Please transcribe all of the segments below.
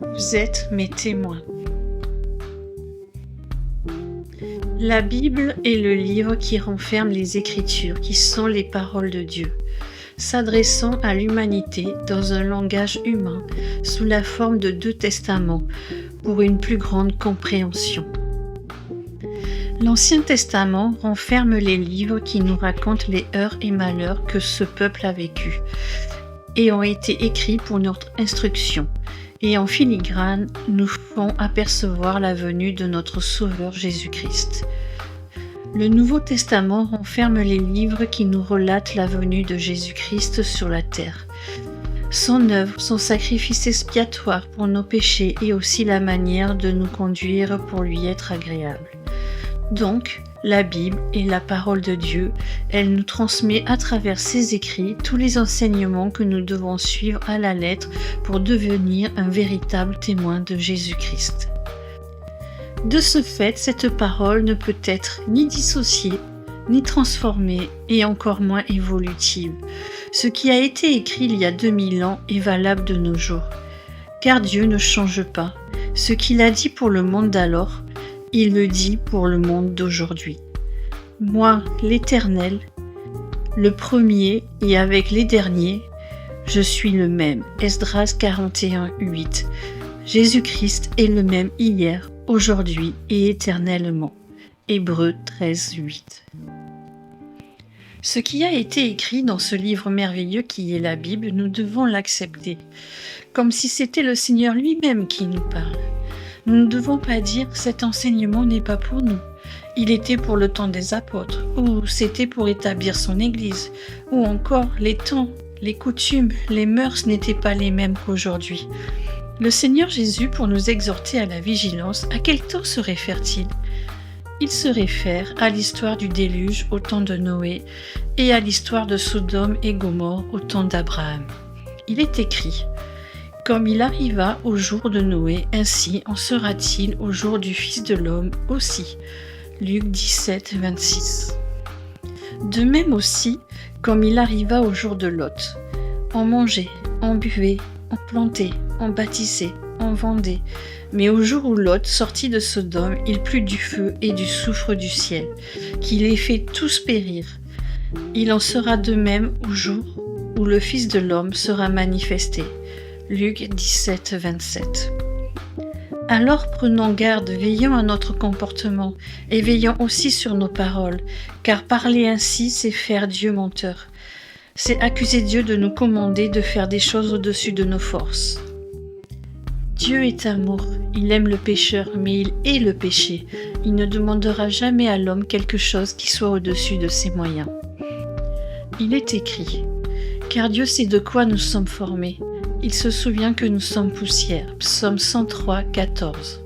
Vous êtes mes témoins. La Bible est le livre qui renferme les Écritures, qui sont les paroles de Dieu, s'adressant à l'humanité dans un langage humain sous la forme de 2 testaments pour une plus grande compréhension. L'Ancien Testament renferme les livres qui nous racontent les heurts et malheurs que ce peuple a vécus et ont été écrits pour notre instruction, et en filigrane nous font apercevoir la venue de notre Sauveur Jésus-Christ. Le Nouveau Testament renferme les livres qui nous relatent la venue de Jésus-Christ sur la terre, son œuvre, son sacrifice expiatoire pour nos péchés et aussi la manière de nous conduire pour lui être agréable. Donc, la Bible est la parole de Dieu. Elle nous transmet à travers ses écrits tous les enseignements que nous devons suivre à la lettre pour devenir un véritable témoin de Jésus-Christ. De ce fait, cette parole ne peut être ni dissociée, ni transformée, et encore moins évolutive. Ce qui a été écrit il y a 2000 ans est valable de nos jours, car Dieu ne change pas. Ce qu'il a dit pour le monde d'alors, il le dit pour le monde d'aujourd'hui. Moi, l'Éternel, le premier et avec les derniers, je suis le même. Esdras 41, 8. Jésus-Christ est le même hier, aujourd'hui et éternellement. Hébreux 13, 8. Ce qui a été écrit dans ce livre merveilleux qui est la Bible, nous devons l'accepter, comme si c'était le Seigneur lui-même qui nous parle. Nous ne devons pas dire « cet enseignement n'est pas pour nous ». Il était pour le temps des apôtres, ou c'était pour établir son Église, ou encore les temps, les coutumes, les mœurs n'étaient pas les mêmes qu'aujourd'hui. Le Seigneur Jésus, pour nous exhorter à la vigilance, à quel temps se réfère-t-il ? Il se réfère à l'histoire du déluge au temps de Noé et à l'histoire de Sodome et Gomorrhe au temps d'Abraham. Il est écrit « Comme il arriva au jour de Noé, ainsi en sera-t-il au jour du Fils de l'homme aussi. » Luc 17, 26. De même aussi, comme il arriva au jour de Lot. On mangeait, on buvait, on plantait, on bâtissait, on vendait. Mais au jour où Lot sortit de Sodome, il plut du feu et du soufre du ciel, qui les fait tous périr. Il en sera de même au jour où le Fils de l'homme sera manifesté. Luc 17, 27. Alors prenons garde, veillons à notre comportement et veillons aussi sur nos paroles, car parler ainsi, c'est faire Dieu menteur. C'est accuser Dieu de nous commander de faire des choses au-dessus de nos forces. Dieu est amour, il aime le pécheur, mais il hait le péché. Il ne demandera jamais à l'homme quelque chose qui soit au-dessus de ses moyens. Il est écrit, car Dieu sait de quoi nous sommes formés. Il se souvient que nous sommes poussière. Psaume 103, 14.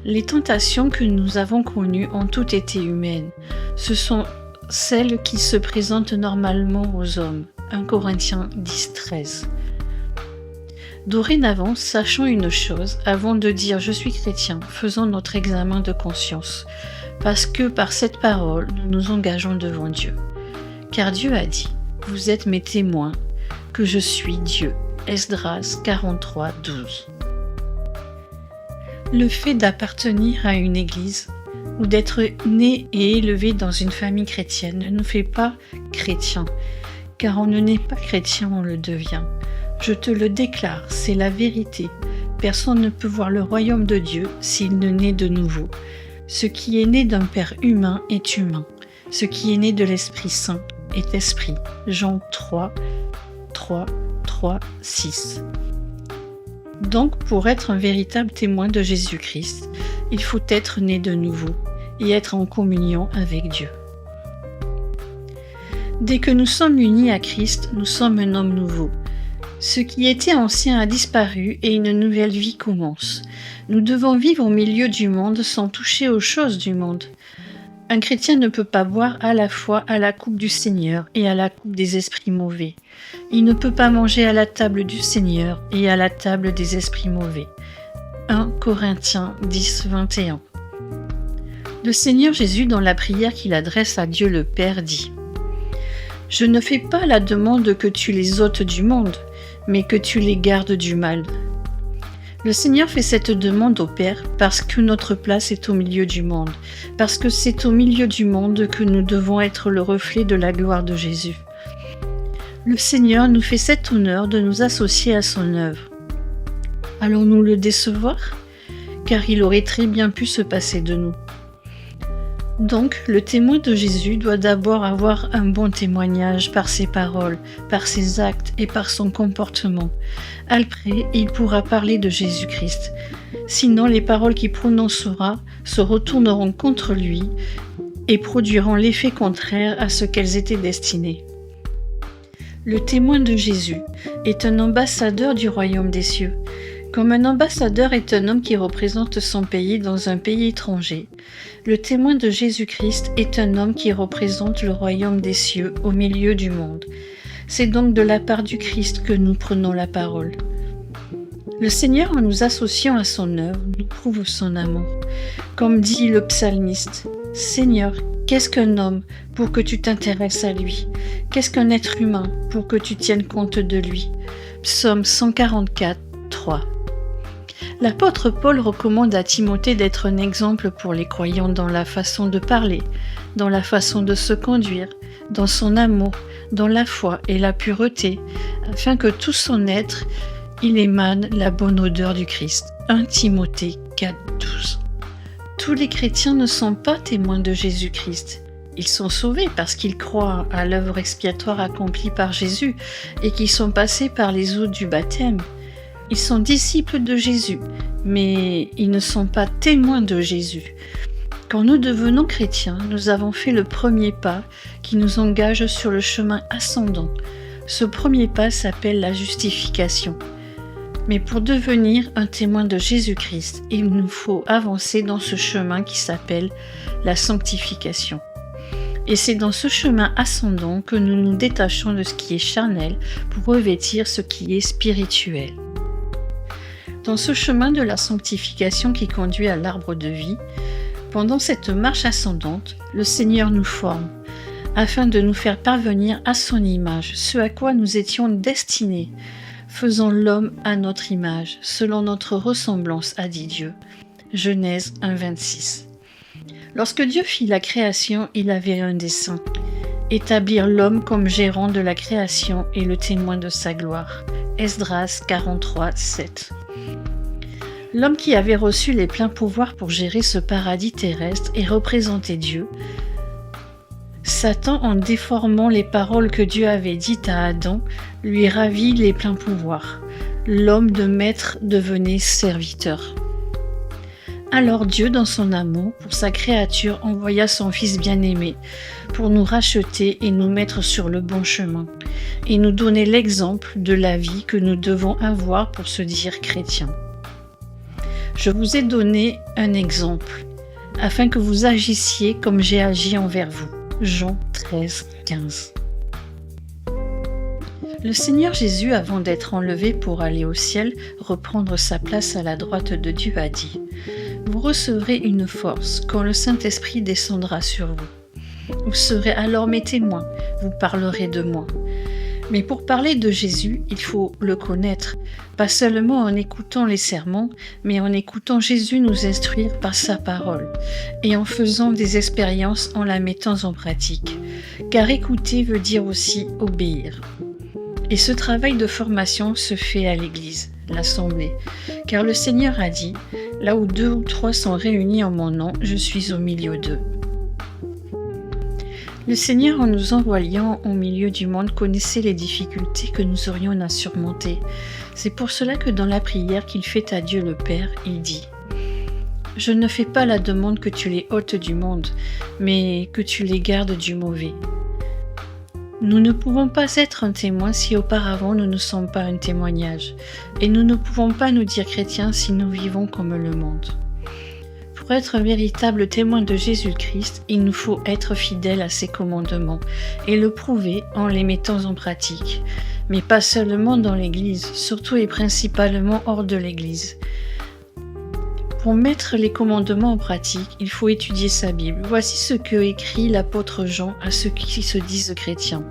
Les tentations que nous avons connues ont toutes été humaines. Ce sont celles qui se présentent normalement aux hommes. 1 Corinthiens 10, 13. Dorénavant, sachons une chose, avant de dire « je suis chrétien », faisons notre examen de conscience, parce que par cette parole, nous nous engageons devant Dieu. Car Dieu a dit « vous êtes mes témoins », que je suis Dieu. Esdras 43, 12. Le fait d'appartenir à une église ou d'être né et élevé dans une famille chrétienne ne nous fait pas chrétien, car on ne naît pas chrétien, on le devient. Je te le déclare, c'est la vérité. Personne ne peut voir le royaume de Dieu s'il ne naît de nouveau. Ce qui est né d'un père humain est humain. Ce qui est né de l'Esprit Saint est esprit. Jean 3, 6. Donc, pour être un véritable témoin de Jésus-Christ, il faut être né de nouveau et être en communion avec Dieu. Dès que nous sommes unis à Christ, nous sommes un homme nouveau. Ce qui était ancien a disparu et une nouvelle vie commence. Nous devons vivre au milieu du monde sans toucher aux choses du monde. Un chrétien ne peut pas boire à la fois à la coupe du Seigneur et à la coupe des esprits mauvais. Il ne peut pas manger à la table du Seigneur et à la table des esprits mauvais. 1 Corinthiens 10, 21. Le Seigneur Jésus, dans la prière qu'il adresse à Dieu le Père, dit « Je ne fais pas la demande que tu les ôtes du monde, mais que tu les gardes du mal. » Le Seigneur fait cette demande au Père parce que notre place est au milieu du monde, parce que c'est au milieu du monde que nous devons être le reflet de la gloire de Jésus. Le Seigneur nous fait cet honneur de nous associer à son œuvre. Allons-nous le décevoir? Car il aurait très bien pu se passer de nous. Donc, le témoin de Jésus doit d'abord avoir un bon témoignage par ses paroles, par ses actes et par son comportement. Après, il pourra parler de Jésus-Christ. Sinon, les paroles qu'il prononcera se retourneront contre lui et produiront l'effet contraire à ce qu'elles étaient destinées. Le témoin de Jésus est un ambassadeur du royaume des cieux. Comme un ambassadeur est un homme qui représente son pays dans un pays étranger, le témoin de Jésus-Christ est un homme qui représente le royaume des cieux au milieu du monde. C'est donc de la part du Christ que nous prenons la parole. Le Seigneur, en nous associant à son œuvre, nous prouve son amour. Comme dit le psalmiste, « Seigneur, qu'est-ce qu'un homme pour que tu t'intéresses à lui? Qu'est-ce qu'un être humain pour que tu tiennes compte de lui ?» Psaume 144, 3. L'apôtre Paul recommande à Timothée d'être un exemple pour les croyants dans la façon de parler, dans la façon de se conduire, dans son amour, dans la foi et la pureté, afin que tout son être, il émane la bonne odeur du Christ. 1 Timothée 4, 12. Tous les chrétiens ne sont pas témoins de Jésus-Christ. Ils sont sauvés parce qu'ils croient à l'œuvre expiatoire accomplie par Jésus et qu'ils sont passés par les eaux du baptême. Ils sont disciples de Jésus, mais ils ne sont pas témoins de Jésus. Quand nous devenons chrétiens, nous avons fait le premier pas qui nous engage sur le chemin ascendant. Ce premier pas s'appelle la justification. Mais pour devenir un témoin de Jésus-Christ, il nous faut avancer dans ce chemin qui s'appelle la sanctification. Et c'est dans ce chemin ascendant que nous nous détachons de ce qui est charnel pour revêtir ce qui est spirituel. Dans ce chemin de la sanctification qui conduit à l'arbre de vie, pendant cette marche ascendante, le Seigneur nous forme, afin de nous faire parvenir à son image, ce à quoi nous étions destinés. Faisons l'homme à notre image, selon notre ressemblance, a dit Dieu. Genèse 1, 26. Lorsque Dieu fit la création, il avait un dessein. Établir l'homme comme gérant de la création et le témoin de sa gloire. Esdras 43, 7. L'homme qui avait reçu les pleins pouvoirs pour gérer ce paradis terrestre et représenter Dieu, Satan, en déformant les paroles que Dieu avait dites à Adam, lui ravit les pleins pouvoirs. L'homme de maître devenait serviteur. Alors Dieu, dans son amour pour sa créature, envoya son Fils bien-aimé pour nous racheter et nous mettre sur le bon chemin, et nous donner l'exemple de la vie que nous devons avoir pour se dire chrétiens. Je vous ai donné un exemple, afin que vous agissiez comme j'ai agi envers vous. Jean 13, 15. Le Seigneur Jésus, avant d'être enlevé pour aller au ciel, reprendre sa place à la droite de Dieu, a dit « Vous recevrez une force quand le Saint-Esprit descendra sur vous. Vous serez alors mes témoins, vous parlerez de moi. » Mais pour parler de Jésus, il faut le connaître, pas seulement en écoutant les sermons, mais en écoutant Jésus nous instruire par sa parole, et en faisant des expériences en la mettant en pratique. Car écouter veut dire aussi obéir. Et ce travail de formation se fait à l'Église, l'Assemblée, car le Seigneur a dit « Là où 2 ou 3 sont réunis en mon nom, je suis au milieu d'eux. » Le Seigneur, en nous envoyant au milieu du monde, connaissait les difficultés que nous aurions à surmonter. C'est pour cela que dans la prière qu'il fait à Dieu le Père, il dit « Je ne fais pas la demande que tu les ôtes du monde, mais que tu les gardes du mauvais. » Nous ne pouvons pas être un témoin si auparavant nous ne sommes pas un témoignage, et nous ne pouvons pas nous dire chrétiens si nous vivons comme le monde. Pour être un véritable témoin de Jésus-Christ, il nous faut être fidèle à ses commandements et le prouver en les mettant en pratique, mais pas seulement dans l'Église, surtout et principalement hors de l'Église. Pour mettre les commandements en pratique, il faut étudier sa Bible. Voici ce que écrit l'apôtre Jean à ceux qui se disent chrétiens.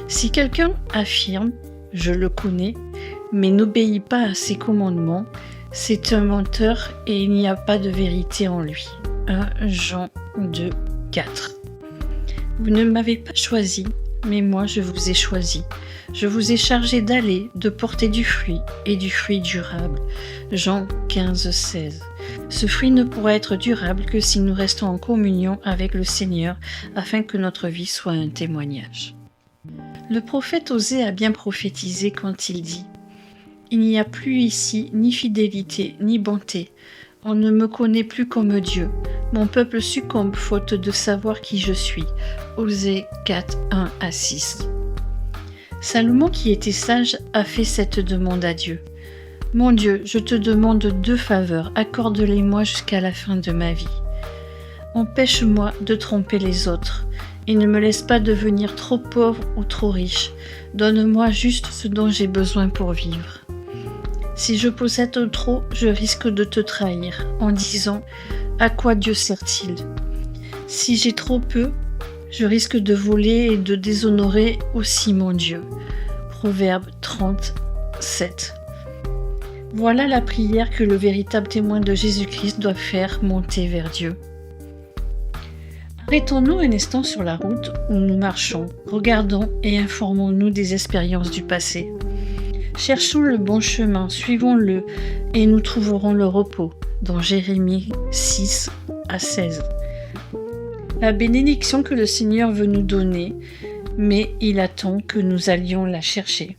Si quelqu'un affirme « Je le connais », mais n'obéit pas à ses commandements, c'est un menteur et il n'y a pas de vérité en lui. 1 Jean 2, 4. Vous ne m'avez pas choisi, mais moi je vous ai choisi. Je vous ai chargé d'aller, de porter du fruit, et du fruit durable. Jean 15, 16. Ce fruit ne pourra être durable que si nous restons en communion avec le Seigneur, afin que notre vie soit un témoignage. Le prophète Osée a bien prophétisé quand il dit « Il n'y a plus ici ni fidélité, ni bonté. On ne me connaît plus comme Dieu. Mon peuple succombe faute de savoir qui je suis. » Osée 4, 1 à 6. Salomon, qui était sage, a fait cette demande à Dieu. « Mon Dieu, je te demande 2 faveurs, accorde-les-moi jusqu'à la fin de ma vie. Empêche-moi de tromper les autres, et ne me laisse pas devenir trop pauvre ou trop riche. Donne-moi juste ce dont j'ai besoin pour vivre. Si je possède trop, je risque de te trahir, en disant « À quoi Dieu sert-il » Si j'ai trop peu, je risque de voler et de déshonorer aussi mon Dieu. Proverbe 30, 7. Voilà la prière que le véritable témoin de Jésus-Christ doit faire monter vers Dieu. Arrêtons-nous un instant sur la route où nous marchons, regardons et informons-nous des expériences du passé. Cherchons le bon chemin, suivons-le et nous trouverons le repos, dans Jérémie 6 à 16. La bénédiction que le Seigneur veut nous donner, mais il attend que nous allions la chercher.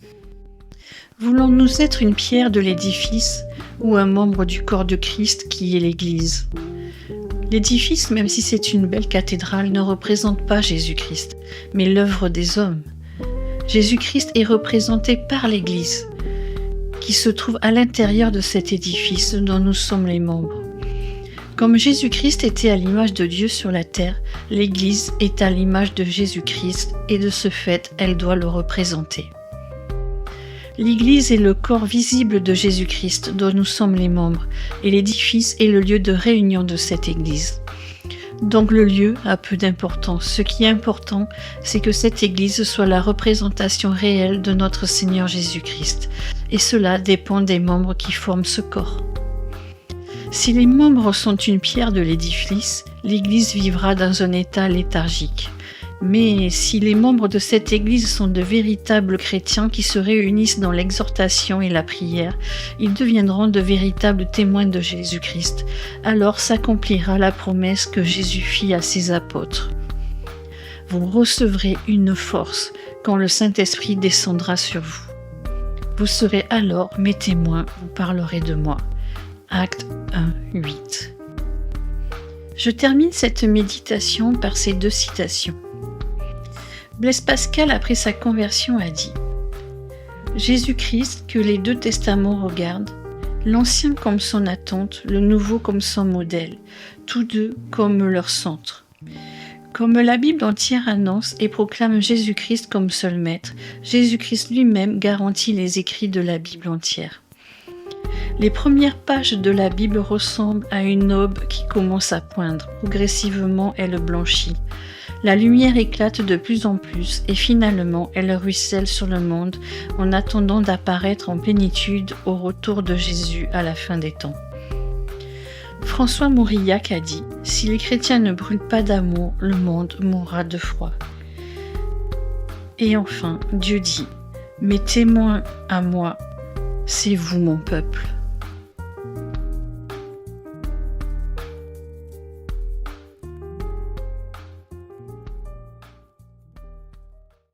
Voulons-nous être une pierre de l'édifice ou un membre du corps de Christ qui est l'Église ? L'édifice, même si c'est une belle cathédrale, ne représente pas Jésus-Christ, mais l'œuvre des hommes. Jésus-Christ est représenté par l'Église, qui se trouve à l'intérieur de cet édifice dont nous sommes les membres. Comme Jésus-Christ était à l'image de Dieu sur la terre, l'Église est à l'image de Jésus-Christ et de ce fait, elle doit le représenter. L'Église est le corps visible de Jésus-Christ dont nous sommes les membres et l'édifice est le lieu de réunion de cette Église. Donc le lieu a peu d'importance. Ce qui est important, c'est que cette Église soit la représentation réelle de notre Seigneur Jésus-Christ et cela dépend des membres qui forment ce corps. Si les membres sont une pierre de l'édifice, l'Église vivra dans un état léthargique. Mais si les membres de cette Église sont de véritables chrétiens qui se réunissent dans l'exhortation et la prière, ils deviendront de véritables témoins de Jésus-Christ. Alors s'accomplira la promesse que Jésus fit à ses apôtres. Vous recevrez une force quand le Saint-Esprit descendra sur vous. Vous serez alors mes témoins, vous parlerez de moi. Actes 1, 8. Je termine cette méditation par ces 2 citations. Blaise Pascal, après sa conversion, a dit « Jésus-Christ, que les 2 testaments regardent, l'Ancien comme son attente, le Nouveau comme son modèle, tous 2 comme leur centre. Comme la Bible entière annonce et proclame Jésus-Christ comme seul maître, Jésus-Christ lui-même garantit les écrits de la Bible entière. Les premières pages de la Bible ressemblent à une aube qui commence à poindre. Progressivement, elle blanchit. La lumière éclate de plus en plus et finalement, elle ruisselle sur le monde en attendant d'apparaître en plénitude au retour de Jésus à la fin des temps. François Mauriac a dit « Si les chrétiens ne brûlent pas d'amour, le monde mourra de froid. » Et enfin, Dieu dit « Mes témoins à moi, c'est vous mon peuple. »